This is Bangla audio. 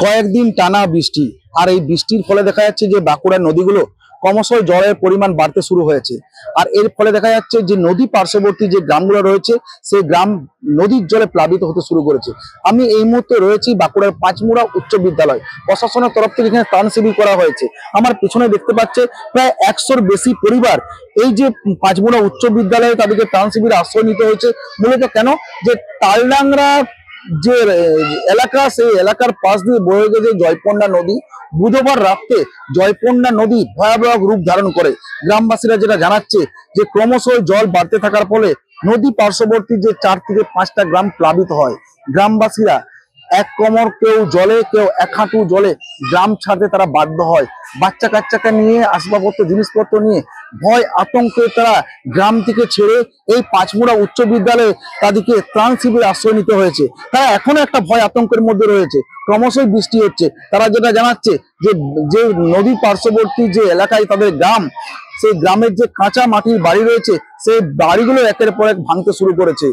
কয়েকদিন টানা বৃষ্টি আর এই বৃষ্টির ফলে দেখা যাচ্ছে যে বাঁকুড়ার নদীগুলো ক্রমশই জলের পরিমাণ বাড়তে শুরু হয়েছে। আর এর ফলে দেখা যাচ্ছে যে নদী পার্শ্ববর্তী যে গ্রামগুলো রয়েছে সেই গ্রাম নদীর জলে প্লাবিত হতে শুরু করেছে। আমি এই মুহূর্তে রয়েছি বাঁকুড়ার পাঁচমুড়া উচ্চ বিদ্যালয়। প্রশাসনের তরফ থেকে এখানে ত্রাণ শিবির করা হয়েছে। আমার পিছনে দেখতে পাচ্ছে প্রায় 100-র বেশি পরিবার এই যে পাঁচমুড়া উচ্চ বিদ্যালয়ে তাদেরকে ত্রাণ শিবিরে আশ্রয় নিতে হয়েছে। মূলত কেন যে তালডাংরা যে এলাকা সেই এলাকার পাশ দিয়ে বয়ে গেছে জয়পন্ডা নদী। বুধবার রাতে জয়পন্ডা নদী ভয়াবহ রূপ ধারণ করে। গ্রামবাসীরা যেটা জানাচ্ছে যে ক্রমশই জল বাড়তে থাকার ফলে নদী পার্শ্ববর্তী যে 4 থেকে 5টা গ্রাম প্লাবিত হয়। গ্রামবাসীরা এক কোমর কেউ জলে কেউ এক হাঁটু জলে গ্রাম ছাড়তে তারা বাধ্য হয়। বাচ্চা কাচ্চাকে নিয়ে আসবাবপত্র জিনিসপত্র নিয়ে ভয় আতঙ্কে তারা গ্রাম থেকে ছেড়ে এই পাঁচমুড়া উচ্চ বিদ্যালয়ে তাদেরকে ত্রাণ শিবিরে আশ্রয় নিতে হয়েছে। তারা এখনো একটা ভয় আতঙ্কের মধ্যে রয়েছে। ক্রমশই বৃষ্টি হচ্ছে। তারা যেটা জানাচ্ছে যে যে নদী পার্শ্ববর্তী যে এলাকায় তাদের গ্রাম, সেই গ্রামের যে কাঁচা মাটির বাড়ি রয়েছে সেই বাড়িগুলো একের পর এক ভাঙতে শুরু করেছে।